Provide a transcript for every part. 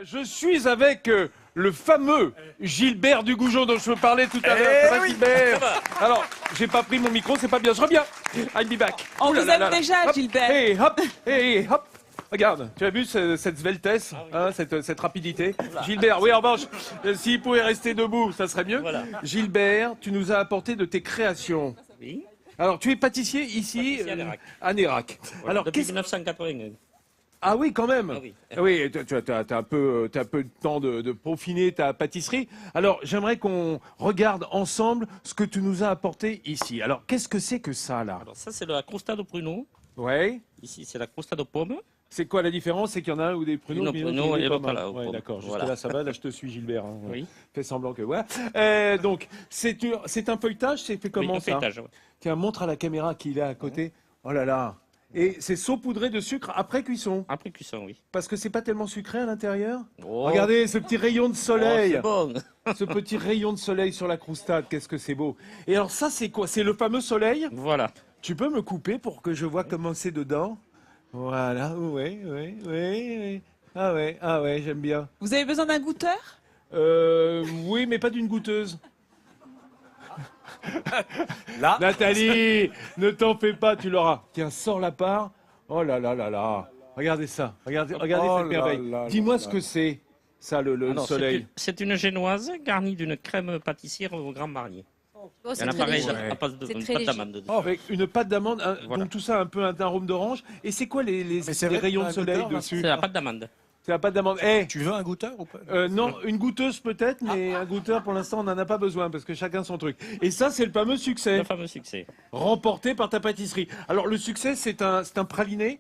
Je suis avec le fameux Gilbert Dugoujon dont je vous parlais tout à l'heure. Ça va, Gilbert? Alors, j'ai pas pris mon micro, c'est pas bien. Je reviens. I'll be back. On Ouh là vous là aime là. déjà, Hop, Gilbert. Hey, hop, hey, hop. Regarde, tu as vu cette sveltesse, hein, cette rapidité. Gilbert, oui, en revanche, s'il pouvait rester debout, ça serait mieux. Voilà. Gilbert, tu nous as apporté de tes créations. Oui. Alors, tu es pâtissier ici Pâtissier à Nérac. à Nérac. Voilà, Alors, depuis qu'est-ce 1981. Ah oui, quand même. Ah oui. Oui, t'as un peu de temps de peaufiner ta pâtisserie. Alors, j'aimerais qu'on regarde ensemble ce que tu nous as apporté ici. Alors, qu'est-ce que c'est que ça, là? Alors ça, c'est la crosta de pruneau. Ouais. Ici, c'est la crosta de pomme. C'est quoi la différence? C'est qu'il y en a un ou des pruneaux, Une puis pruneau l'autre, il y a et des l'autre, pommes. là, aux Ouais, pommes. d'accord. Jusque Voilà. là, ça va. Là, je te suis, Gilbert. Hein. Oui. Fais semblant que voilà. Donc, c'est un feuilletage. C'est fait comment Oui, un ça? feuilletage, ouais. Tiens, montre à la caméra qu'il est à côté. Oh là là. Et c'est saupoudré de sucre après cuisson. Après cuisson, oui. Parce que c'est pas tellement sucré à l'intérieur. Oh. Regardez ce petit rayon de soleil. Oh, c'est bon. Ce petit rayon de soleil sur la croustade, qu'est-ce que c'est beau. Et alors ça, c'est quoi? C'est le fameux soleil? Voilà. Tu peux me couper pour que je vois comment c'est dedans? Voilà, oui. Ah ouais, j'aime bien. Vous avez besoin d'un goûteur? Oui, mais pas d'une goûteuse. Là, Nathalie, ne t'en fais pas, tu l'auras. Tiens, sors la part. Oh là là là là. Regardez ça, regardez Oh cette là merveille. là Dis-moi là ce là. que c'est, ça, le Alors, soleil. c'est une génoise garnie d'une crème pâtissière au Grand Marnier. Oh, Il y c'est en a très pareil léger. à base de C'est une très pâte léger. d'amande dedans. Avec une pâte d'amande, Voilà. donc tout ça un peu un arôme d'orange. Et c'est quoi les c'est vrai rayons qu'on de a un soleil goûteur, dessus? C'est la pâte d'amande. C'est la pâte d'amande. Eh, tu veux un goûteur ou pas? non, une goûteuse peut-être, mais un goûteur pour l'instant on n'en a pas besoin parce que chacun son truc. Et ça c'est le fameux succès Le fameux succès. remporté par ta pâtisserie. Alors le succès c'est un praliné?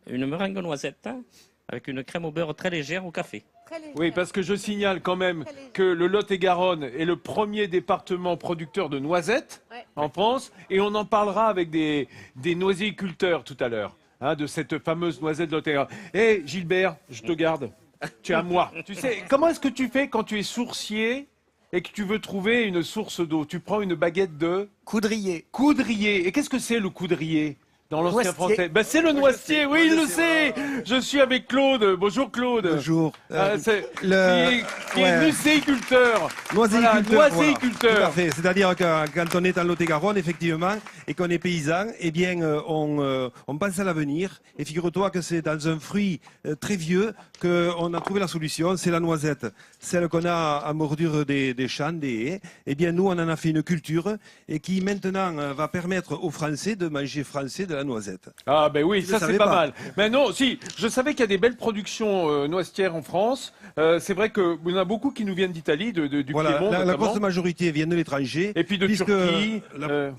Une meringue noisette hein, avec une crème au beurre très légère au café. Très léger. Oui, parce que je signale quand même que le Lot-et-Garonne est le premier département producteur de noisettes Ouais. en France et on en parlera avec des noiseticulteurs tout à l'heure. Hein, de cette fameuse noisette de Lot-et-Garonne. Eh, Gilbert, je te garde. Tu es à moi. Tu sais, comment est-ce que tu fais quand tu es sourcier et que tu veux trouver une source d'eau? Tu prends une baguette de Coudrier. coudrier. Et qu'est-ce que c'est le coudrier dans l'ancien Noisetier. français? Ben, c'est le noisetier, oui, il le sait. Je suis avec Claude. Bonjour Claude. Bonjour. Qui est muséiculteur. Noiséiculteur. Voilà, Voilà. noiséiculteur. Tout à fait. C'est-à-dire que quand on est en Lot-et-Garonne, effectivement, et qu'on est paysan, eh bien, on pense à l'avenir. Et figure-toi que c'est dans un fruit très vieux qu'on a trouvé la solution. C'est la noisette. Celle qu'on a à bordure des champs, des haies. Eh bien, nous, on en a fait une culture et qui maintenant va permettre aux Français de manger français de la noisette. Ah ben oui, Tu ça le c'est savais pas pas. mal. Mais non, si, je savais qu'il y a des belles productions noisetières en France. C'est vrai qu'il y en a beaucoup qui nous viennent d'Italie, du Voilà, Piémont la notamment. grosse majorité viennent de l'étranger. Et puis de puisque Turquie.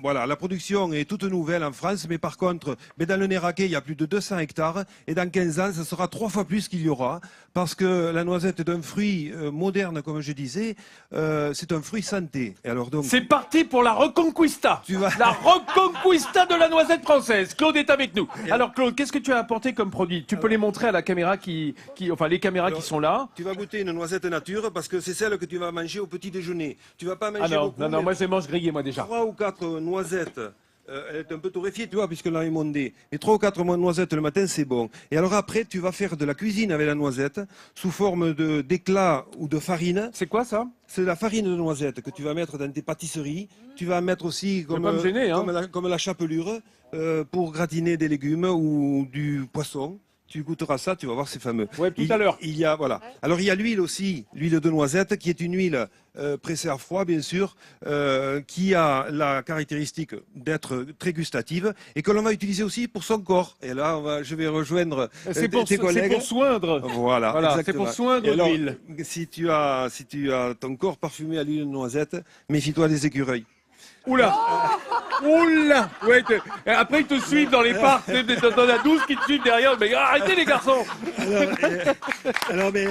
Voilà, la production est toute nouvelle en France, mais par contre, dans le Néraquais, il y a plus de 200 hectares, et dans 15 ans, ce sera 3 fois plus qu'il y aura, parce que la noisette est un fruit moderne, comme je disais, c'est un fruit santé. Et alors donc, C'est parti pour la Reconquista. Tu vas- La Reconquista de la noisette française. Claude est avec nous. Alors Claude, qu'est-ce que tu as apporté comme produit? Tu peux les montrer à la caméra enfin les caméras Alors, qui sont là. tu vas goûter une noisette nature, parce que c'est celle que tu vas manger au petit déjeuner. Tu vas pas manger Ah non, beaucoup, non, mais moi je les mange grillés moi déjà. 3 ou 4 noisettes. Elle est un peu torréfiée, tu vois, puisqu'elle a émondé. Mais 3 ou 4 noisettes le matin, c'est bon. Et alors après, tu vas faire de la cuisine avec la noisette, sous forme d'éclat ou de farine. C'est quoi ça? C'est la farine de noisette que tu vas mettre dans tes pâtisseries. Tu vas mettre aussi comme, pas me gêner, hein. comme la chapelure pour gratiner des légumes ou du poisson. Tu goûteras ça, tu vas voir, c'est fameux. Ouais, tout à l'heure. Il y a, voilà. Alors il y a l'huile aussi, l'huile de noisette, qui est une huile pressée à froid, bien sûr, qui a la caractéristique d'être très gustative et que l'on va utiliser aussi pour son corps. Et là, je vais rejoindre tes collègues. C'est pour soindre. Voilà, Voilà, c'est exactement. pour soindre Et alors, l'huile. si tu as ton corps parfumé à l'huile de noisette, méfie-toi des écureuils. Oula! Oula! Ouais, après, ils te suivent dans les parcs, dans la 12 qui te suivent derrière. Mais arrêtez les garçons! Alors, mais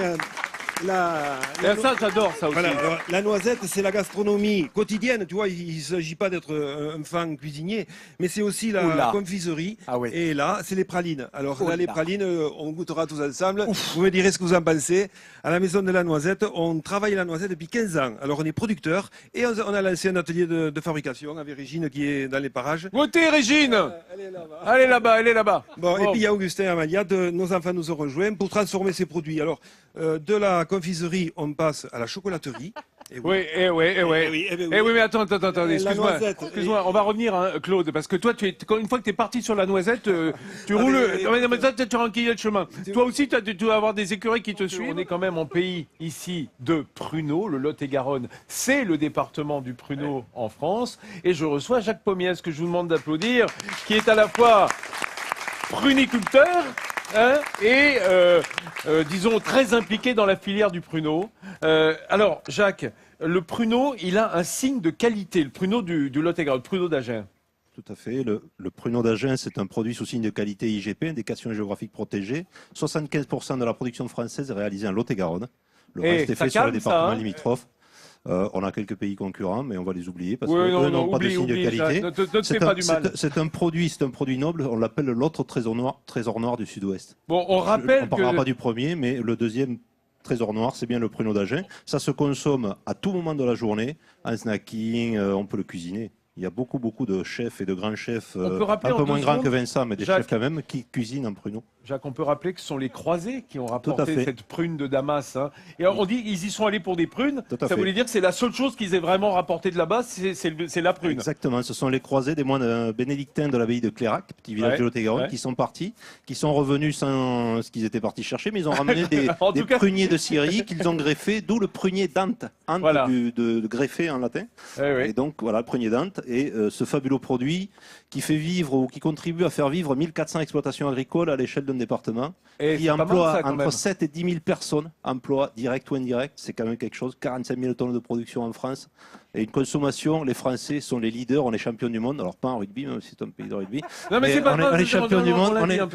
Ça, j'adore ça aussi. Voilà, alors, la noisette, c'est la gastronomie quotidienne. Tu vois, il ne s'agit pas d'être un fan cuisinier, mais c'est aussi la Oula. confiserie. Ah oui. Et là, c'est les pralines. Alors Oula. là, les pralines, on goûtera tous ensemble. Vous me direz ce que vous en pensez. À la maison de la noisette, on travaille la noisette depuis 15 ans. Alors on est producteur et on a lancé un atelier de fabrication avec Régine qui est dans les parages. Votez, Régine. Elle est là-bas. Elle est là-bas, elle est là-bas. Bon, et puis il y a Augustin et Amalia, nos enfants nous ont rejoints pour transformer ces produits. Alors, de la confiserie, on passe à la chocolaterie. Et Oui, mais attends, excuse-moi. noisette. Excuse-moi, on va revenir, hein, Claude, parce que toi, une fois que tu es parti sur la noisette, tu roules. Mais ça, tu as enquillé le chemin. Toi aussi, tu dois avoir des écureuils qui te suivent. On est quand même en pays ici de pruneaux. Le Lot-et-Garonne, c'est le département du pruneau en France. Et je reçois Jacques Pommiès, que je vous demande d'applaudir, qui est à la fois pruniculteur. Et disons très impliqué dans la filière du pruneau. Alors, Jacques, le pruneau, il a un signe de qualité, le pruneau du Lot-et-Garonne, le pruneau d'Agen. Tout à fait. Le pruneau d'Agen, c'est un produit sous signe de qualité IGP, indication géographique protégée. 75% de la production française est réalisée en Lot-et-Garonne. Le reste est fait sur les départements limitrophes. On a quelques pays concurrents, mais on va les oublier parce qu'ils n'ont pas de signe de qualité. Ne te fais pas du mal. C'est un produit noble. On l'appelle l'autre trésor noir du Sud-Ouest. Bon, on rappelle on ne parlera pas du premier, mais le deuxième trésor noir, c'est bien le pruneau d'Agen. Ça se consomme à tout moment de la journée, en snacking, on peut le cuisiner. Il y a beaucoup de chefs et de grands chefs, un peu moins grands que Vincent, mais des chefs quand même, qui cuisinent en pruneau. Jacques, on peut rappeler que ce sont les croisés qui ont rapporté cette prune de Damas. Hein. Et on dit qu'ils y sont allés pour des prunes. Ça voulait dire que c'est la seule chose qu'ils aient vraiment rapporté de là-bas, c'est la prune. Exactement, ce sont les croisés des moines bénédictins de l'abbaye de Clérac, petit village de Lot-et-Garonne, qui sont partis, qui sont revenus sans ce qu'ils étaient partis chercher, mais ils ont ramené des pruniers de Syrie qu'ils ont greffés, d'où le prunier Dante, de greffé en latin. Et donc voilà, le prunier Dante, et ce fabuleux produit qui fait vivre ou qui contribue à faire vivre 1400 exploitations agricoles à l'échelle d'un département, qui emploie entre 7 et 10 000 personnes, emploi direct ou indirect, c'est quand même quelque chose, 45 000 tonnes de production en France, et une consommation, les Français sont les leaders, on est champions du monde, alors pas en rugby, même si c'est un pays de rugby, non, mais on est champions du monde,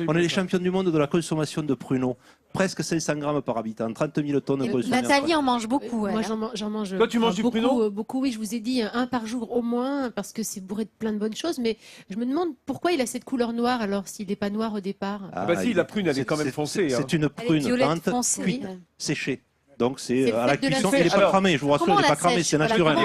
on est les champions du monde de la consommation de pruneaux, presque 500 grammes par habitant, 30 000 tonnes de consommation. Nathalie en mange beaucoup. Moi, j'en mange. Toi, tu manges du pruneau ? Beaucoup, oui. Je vous ai dit un par jour au moins, parce que c'est bourré de plein de bonnes choses. Mais je me demande pourquoi il a cette couleur noire alors s'il n'est pas noir au départ. Si, la prune, elle est quand même foncée. C'est une prune peinte, cuite, séchée. Donc c'est à la cuisson, il n'est pas cramé, je vous rassure, il n'est pas cramé, c'est naturel.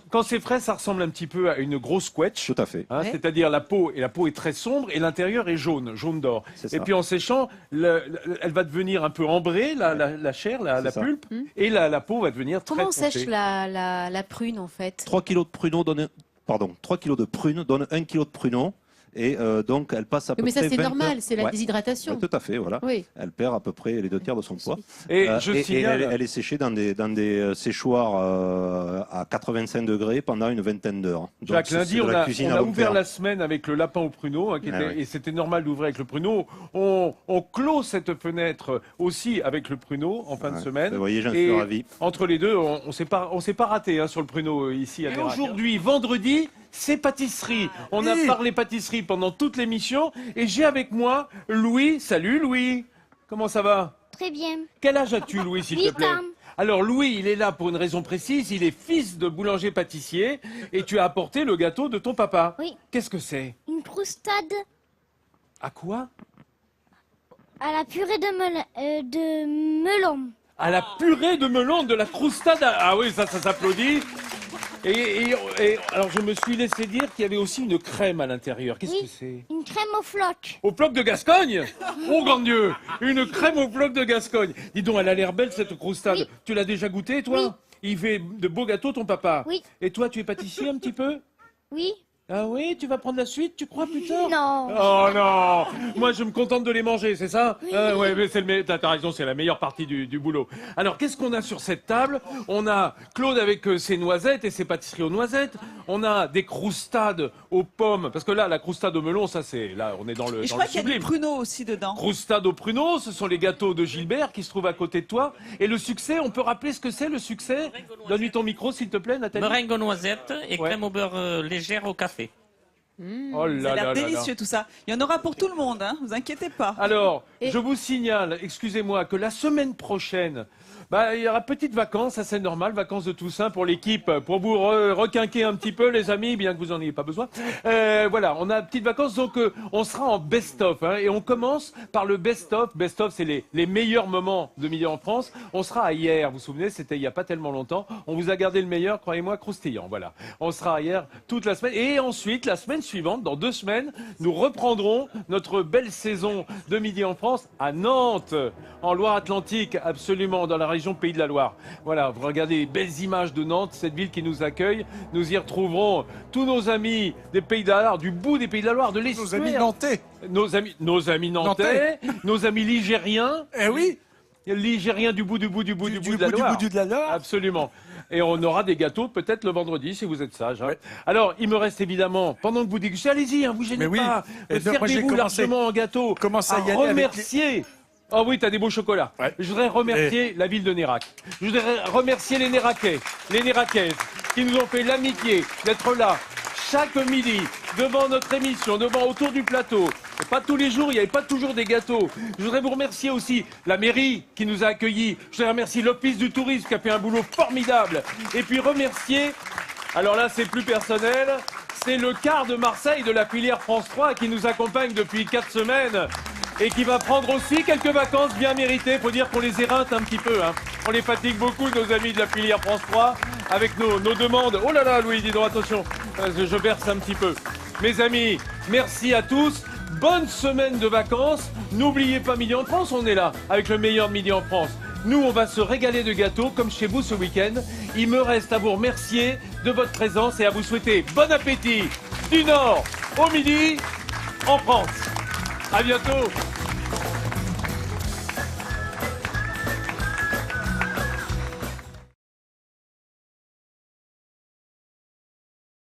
Quand c'est frais, ça ressemble un petit peu à une grosse quetch. Tout à fait. Hein, c'est-à-dire la peau est très sombre et l'intérieur est jaune d'or. Et puis en séchant, elle va devenir un peu ambrée, la chair, la pulpe, et la peau va devenir très foncée. Comment on sèche la prune en fait ? 3 kg de pruneaux donnent 3 kg de prunes donnent 1 kg de pruneaux. Et donc, elle passe à peu près. Mais ça, c'est normal, c'est la déshydratation. Tout à fait, voilà. Oui. Elle perd à peu près les 2 tiers de son poids. Et elle est séchée dans des séchoirs à 85 degrés pendant une vingtaine d'heures. Jacques, lundi, on a ouvert la semaine avec le lapin au pruneau, et c'était normal d'ouvrir avec le pruneau. On clôt cette fenêtre aussi avec le pruneau en fin de semaine. Vous voyez, j'en suis ravi. Entre les deux, on s'est pas raté sur le pruneau ici à Nérac. Aujourd'hui, vendredi, c'est pâtisserie. On a parlé pâtisserie pendant toute l'émission et j'ai avec moi Louis. Salut Louis. Comment ça va ? Très bien. Quel âge as-tu Louis, s'il te plaît ? 8 ans. Alors Louis, il est là pour une raison précise. Il est fils de boulanger-pâtissier et tu as apporté le gâteau de ton papa. Oui. Qu'est-ce que c'est ? Une croustade À quoi ? à la purée de melon. À la purée de melon, de la croustade. Ah oui, ça s'applaudit. Et alors, je me suis laissé dire qu'il y avait aussi une crème à l'intérieur. Qu'est-ce que c'est ? Une crème au floc. Au floc de Gascogne ? Oh, grand Dieu ! Une crème au floc de Gascogne. Dis donc, elle a l'air belle, cette croustade. Oui. Tu l'as déjà goûtée, toi ? Oui. Il fait de beaux gâteaux, ton papa ? Oui. Et toi, tu es pâtissier un petit peu ? Oui. Ah oui, tu vas prendre la suite, tu crois, plus tard ? Non. Oh non. Moi, je me contente de les manger, c'est ça ? Oui. Ouais, mais t'as raison, c'est la meilleure partie du boulot. Alors, qu'est-ce qu'on a sur cette table ? On a Claude avec ses noisettes et ses pâtisseries aux noisettes. On a des croustades aux pommes, parce que là, la croustade au melon, ça c'est... Là, on est dans le Et je crois qu'il y a des pruneaux aussi dedans. Croustade aux pruneaux, ce sont les gâteaux de Gilbert qui se trouvent à côté de toi. Et le succès, on peut rappeler ce que c'est, le succès ? Donne-lui ton micro, s'il te plaît, Nathalie. Meringue aux noisettes et crème au beurre légère au café. Oh là Ça a là l'air là délicieux tout ça. Il y en aura pour tout le monde, hein, vous inquiétez pas. Alors, je vous signale, excusez-moi, que la semaine prochaine, Bah, il y aura petites vacances, ça c'est normal, vacances de Toussaint pour l'équipe, pour vous requinquer un petit peu les amis, bien que vous en ayez pas besoin. Voilà, on a petites vacances, donc on sera en best-of. Hein, et on commence par le best-of. Best-of, c'est les meilleurs moments de Midi en France. On sera à hier, vous vous souvenez, c'était il n'y a pas tellement longtemps. On vous a gardé le meilleur, croyez-moi, croustillant. Voilà, on sera à hier toute la semaine. Et ensuite, la semaine suivante, dans 2 semaines, nous reprendrons notre belle saison de Midi en France à Nantes, en Loire-Atlantique, absolument, dans la région Pays de la Loire. Voilà, vous regardez les belles images de Nantes, cette ville qui nous accueille. Nous y retrouverons tous nos amis des Pays de la Loire, du bout des Pays de la Loire, de l'estuaire. Nos amis nantais. Nos amis nantais, nos amis ligériens. Eh oui. Ligériens du bout de la Loire. Du bout de la Loire. Absolument. Et on aura des gâteaux peut-être le vendredi si vous êtes sage. Hein. Ouais. Alors, il me reste évidemment, pendant que vous dégustez, allez-y, hein, vous gênez pas. Servez-vous largement en gâteau. Commence à y aller remercier. Oh oui, t'as des beaux chocolats. Ouais. Je voudrais remercier la ville de Nérac. Je voudrais remercier les Néraquais, les Néraquaises, qui nous ont fait l'amitié d'être là chaque midi devant notre émission, autour du plateau. Et pas tous les jours, il n'y avait pas toujours des gâteaux. Je voudrais vous remercier aussi la mairie qui nous a accueillis. Je voudrais remercier l'Office du tourisme qui a fait un boulot formidable. Et puis remercier, alors là c'est plus personnel, c'est le quart de Marseille de la filière France 3 qui nous accompagne depuis 4 semaines. Et qui va prendre aussi quelques vacances bien méritées. Faut dire qu'on les éreinte un petit peu. Hein. On les fatigue beaucoup, nos amis de la filière France 3, avec nos demandes. Oh là là, Louis, dis donc attention, je berce un petit peu. Mes amis, merci à tous. Bonne semaine de vacances. N'oubliez pas Midi en France, on est là, avec le meilleur de Midi en France. Nous, on va se régaler de gâteaux, comme chez vous ce week-end. Il me reste à vous remercier de votre présence et à vous souhaiter bon appétit du Nord au Midi en France. À bientôt.